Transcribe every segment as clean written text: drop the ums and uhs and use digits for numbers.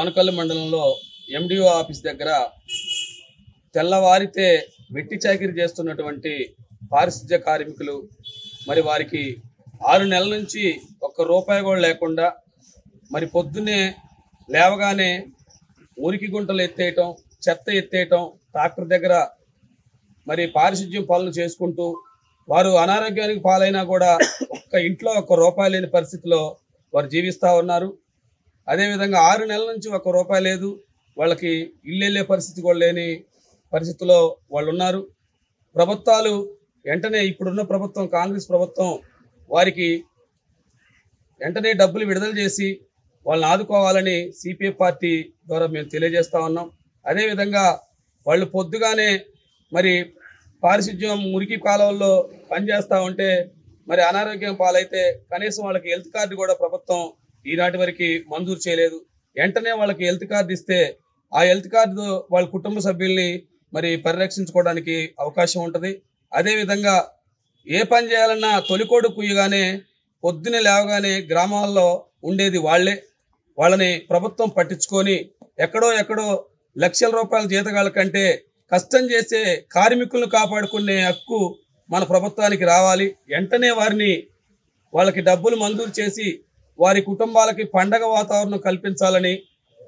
బోనకల్లు మండలంలో MDO office దగ్గర తెల్లవారితే వెట్టి చాకిరీ చేస్తున్నటువంటి పారిశుధ్య కార్మికులు మరి వారికి 6 నెలల నుంచి ₹1 కూడా లేకుండా మరి పొద్దున్నే లేవగానే మురికి గుంటలు ఎత్తేయటం, చెత్త ఎత్తేయటం, ట్రాక్టర్ దగ్గర మరి పారిశుధ్యం పనులు చేసుకుంటూ వారు అనారోగ్యానికి పాలైనా కూడా ఇంట్లో ₹1 లేని పరిస్థితిలో వారు జీవిస్తూ ఉన్నారు. అదేవిధంగా 6 నెలల నుంచి ₹1 లేదు, వాళ్ళకి ఇల్లు వెళ్ళే పరిస్థితి కూడా లేని పరిస్థితిలో వాళ్ళు ఉన్నారు. ప్రభుత్వాలు వెంటనే ఇప్పుడున్న ప్రభుత్వం కాంగ్రెస్ ప్రభుత్వం వారికి వెంటనే డబ్బులు విడుదల చేసి వాళ్ళని ఆదుకోవాలని సిపిఐ పార్టీ ద్వారా మేము తెలియజేస్తూ ఉన్నాం. అదేవిధంగా వాళ్ళు పొద్దుగానే మరి పారిశుధ్యం మురికి కాలువల్లో పనిచేస్తూ ఉంటే మరి అనారోగ్యం పాలైతే కనీసం వాళ్ళకి హెల్త్ కార్డు కూడా ప్రభుత్వం ఈనాటి వరకు మంజూరు చేయలేదు. వెంటనే వాళ్ళకి హెల్త్ కార్డు ఇస్తే ఆ హెల్త్ కార్డు వాళ్ళ కుటుంబ సభ్యుల్ని మరి పరిరక్షించుకోవడానికి అవకాశం ఉంటుంది. అదేవిధంగా ఏ పని చేయాలన్నా తొలికోడు కుయ్యగానే పొద్దున్నే లేవగానే గ్రామాల్లో ఉండేది వాళ్ళని ప్రభుత్వం పట్టించుకొని ఎక్కడో లక్షల రూపాయల జీతగాళ్ళ కంటే కష్టం చేసే కార్మికులను కాపాడుకునే హక్కు మన ప్రభుత్వానికి రావాలి. వెంటనే వాళ్ళకి డబ్బులు మంజూరు చేసి వారి కుటుంబాలకి పండగ వాతావరణం కల్పించాలని,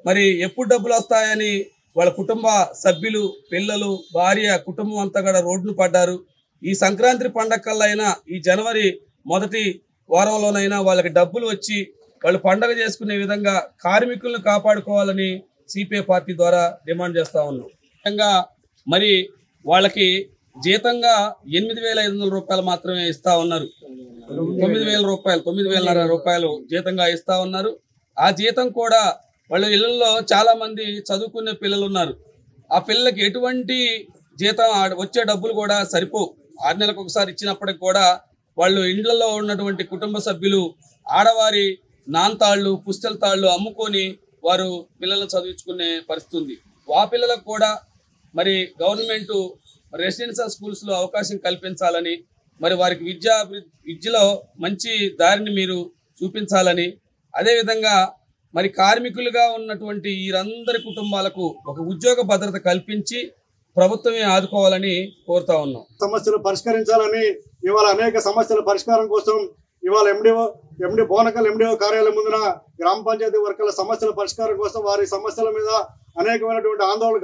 మరి ఎప్పుడు డబ్బులు వస్తాయని వాళ్ళ కుటుంబ సభ్యులు, పిల్లలు, భార్య, కుటుంబం అంతా కూడా రోడ్డును పడ్డారు. ఈ సంక్రాంతి పండగ కల్లా అయినా ఈ జనవరి మొదటి వారంలోనైనా వాళ్ళకి డబ్బులు వచ్చి వాళ్ళు పండగ చేసుకునే విధంగా కార్మికులను కాపాడుకోవాలని సిపిఐ పార్టీ ద్వారా డిమాండ్ చేస్తూ ఉన్నాం. ముఖ్యంగా మరి వాళ్ళకి జీతంగా ₹8,500 మాత్రమే ఇస్తా ఉన్నారు. ₹9,500 జీతంగా ఇస్తా ఉన్నారు. ఆ జీతం కూడా వాళ్ళ ఇళ్లలో చాలా మంది చదువుకునే పిల్లలు ఉన్నారు. ఆ పిల్లలకి ఎటువంటి జీతం వచ్చే డబ్బులు కూడా సరిపోవు. 6 నెలలకు ఒకసారి ఇచ్చినప్పటికి కూడా వాళ్ళు ఇండ్లలో ఉన్నటువంటి కుటుంబ సభ్యులు ఆడవారి నాంతాళ్ళు, పుస్తల తాళ్ళు అమ్ముకొని వారు పిల్లలను చదివించుకునే పరిస్థితి ఉంది. ఆ పిల్లలకు కూడా మరి గవర్నమెంట్ రెసిడెన్షియల్ స్కూల్స్లో అవకాశం కల్పించాలని, మరి వారికి విద్యలో మంచి దారిని మీరు చూపించాలని, అదేవిధంగా మరి కార్మికులుగా ఉన్నటువంటి వీరందరి కుటుంబాలకు ఒక ఉద్యోగ భద్రత కల్పించి ప్రభుత్వమే ఆదుకోవాలని కోరుతా ఉన్నాం. సమస్యలు పరిష్కరించాలని ఇవాళ అనేక సమస్యల పరిష్కారం కోసం ఇవాళ బోనకల్ ఎండిఓ కార్యాలయం ముందున గ్రామ పంచాయతీ వర్గాల సమస్యల పరిష్కారం కోసం వారి సమస్యల మీద అనేకమైనటువంటి ఆందోళన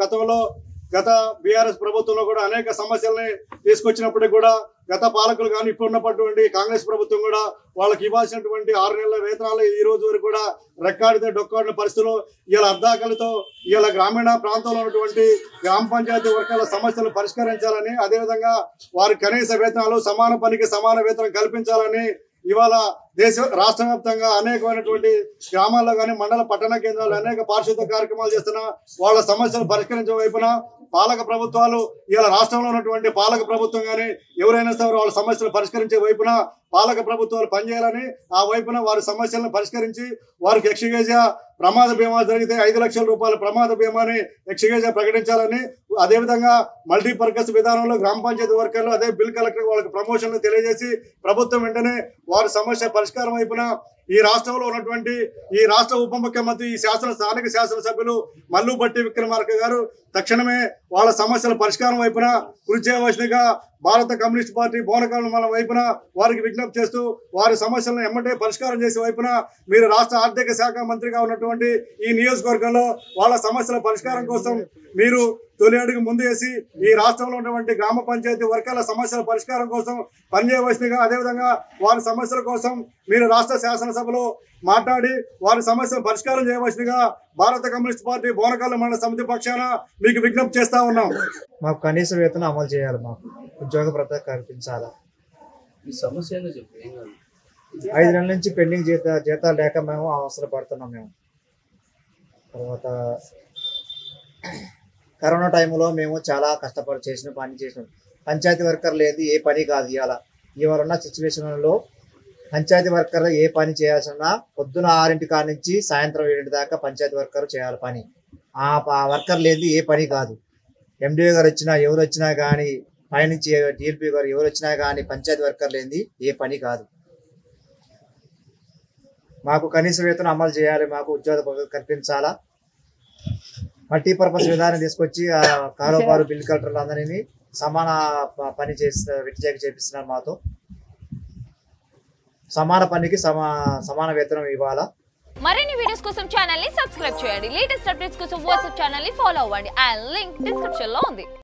గత బీఆర్ఎస్ ప్రభుత్వంలో కూడా అనేక సమస్యల్ని తీసుకొచ్చినప్పటికీ కూడా గత పాలకులు కానీ ఇప్పుడున్నటువంటి కాంగ్రెస్ ప్రభుత్వం కూడా వాళ్ళకి ఇవ్వాల్సినటువంటి 6 నెలల వేతనాలు ఈ రోజు వరకు కూడా రెక్కాడితే డొక్కాడిన పరిస్థితుల్లో ఇలా అర్ధాకలతో ఇలా గ్రామీణ ప్రాంతంలో ఉన్నటువంటి గ్రామ పంచాయతీ వర్గాల సమస్యలు పరిష్కరించాలని, అదేవిధంగా వారి కనీస వేతనాలు సమాన పనికి సమాన వేతనం కల్పించాలని ఇవాళ రాష్ట్ర వ్యాప్తంగా అనేకమైనటువంటి గ్రామాల్లో కానీ మండల పట్టణ కేంద్రాలు అనేక పారిశుద్ధ కార్యక్రమాలు చేస్తున్న వాళ్ళ సమస్యలు పరిష్కరించే వైపున పాలక ప్రభుత్వాలు ఇలా రాష్ట్రంలో ఉన్నటువంటి పాలక ప్రభుత్వం కానీ ఎవరైనా సరే వాళ్ళ సమస్యలు పరిష్కరించే వైపున పాలక ప్రభుత్వాలు పనిచేయాలని, ఆ వైపున వారి సమస్యలను పరిష్కరించి వారికి ఎక్స్గ్రేషియా ప్రమాద బీమా జరిగితే ₹5 లక్షల ప్రమాద బీమాని ఎక్స్గ్రేషియా ప్రకటించాలని, అదేవిధంగా మల్టీపర్పస్ విధానంలో గ్రామ పంచాయతీ వర్గాల్లో అదే బిల్ కలెక్టర్ వాళ్ళకి ప్రమోషన్లు తెలియజేసి ప్రభుత్వం వెంటనే వారి సమస్య పరిష్కారం వైపున ఈ రాష్ట్రంలో ఉన్నటువంటి ఈ రాష్ట్ర ఉప ముఖ్యమంత్రి ఈ స్థానిక శాసనసభ్యులు మల్లుబట్టి విక్రమార్క గారు తక్షణమే వాళ్ళ సమస్యల పరిష్కారం వైపున కృషి చేయవలసిందిగా భారత కమ్యూనిస్ట్ పార్టీ బోనకల్ మండలం వైపున వారికి విజ్ఞప్తి చేస్తూ వారి సమస్యలను ఎమ్మటే పరిష్కారం చేసే వైపున మీరు రాష్ట్ర ఆర్థిక శాఖ మంత్రిగా ఉన్నటువంటి ఈ నియోజకవర్గంలో వాళ్ళ సమస్యల పరిష్కారం కోసం మీరు తొలి అడుగు ముందు వేసి ఈ రాష్ట్రంలో ఉన్నటువంటి గ్రామ పంచాయతీ వర్గాల సమస్యల పరిష్కారం కోసం పనిచేయవలసిందిగా, అదేవిధంగా వారి సమస్యల కోసం మీరు రాష్ట్ర శాసనసభలో మాట్లాడి వారి సమస్యలు పరిష్కారం చేయవలసిందిగా భారత కమ్యూనిస్ట్ పార్టీ బోనకల్ మండల సమితి పక్షాన మీకు విజ్ఞప్తి చేస్తా ఉన్నాం. మాకు కనీస వేతనం అమలు చేయాలి, మాకు ఉద్యోగ భద్రత కల్పించాలి. 5 నెలల నుంచి పెండింగ్ జీతాలు లేక మేము అవసరపడుతున్నాం. మేము తర్వాత కరోనా టైంలో మేము చాలా కష్టపడి చేసినాం. పంచాయతీ వర్కర్ లేదు ఏ పని కాదు. ఇవాళ ఉన్న సిచ్యువేషన్లో పంచాయతీ వర్కర్ ఏ పని చేయాల్సిన పొద్దున 6 కాడ నుంచి సాయంత్రం 7 దాకా పంచాయతీ వర్కర్ చేయాలి పని. ఆ వర్కర్ లేదు ఏ పని కాదు. ఎండిఓ గారు వచ్చినా ఎవరు వచ్చినా కానీ, పైనుంచి టీఎల్పీ గారు ఎవరు వచ్చినా కానీ పంచాయతీ వర్కర్ లేనిది ఏ పని కాదు. మాకు కనీస వేతనం అమలు చేయాలి, మాకు ఉద్యోగ కల్పించాలా. మల్టీపర్పస్ విధానం తీసుకొచ్చి ఆ కారోబారు బిల్ కలెక్టర్లు అందరినీ సమాన పని చేపిస్తున్నారు మాతో. సమాన పనికి సమాన వేతనం ఇవ్వాలా. మరిన్ని వీడియోస్ కోసం ఛానల్ ని సబ్స్క్రైబ్ చేయండి. లేటెస్ట్ అప్డేట్స్ కోసం వాట్సాప్ ఛానల్ ని ఫాలో అవ్వండి. ఆ లింక్ డిస్క్రిప్షన్ లో ఉంది.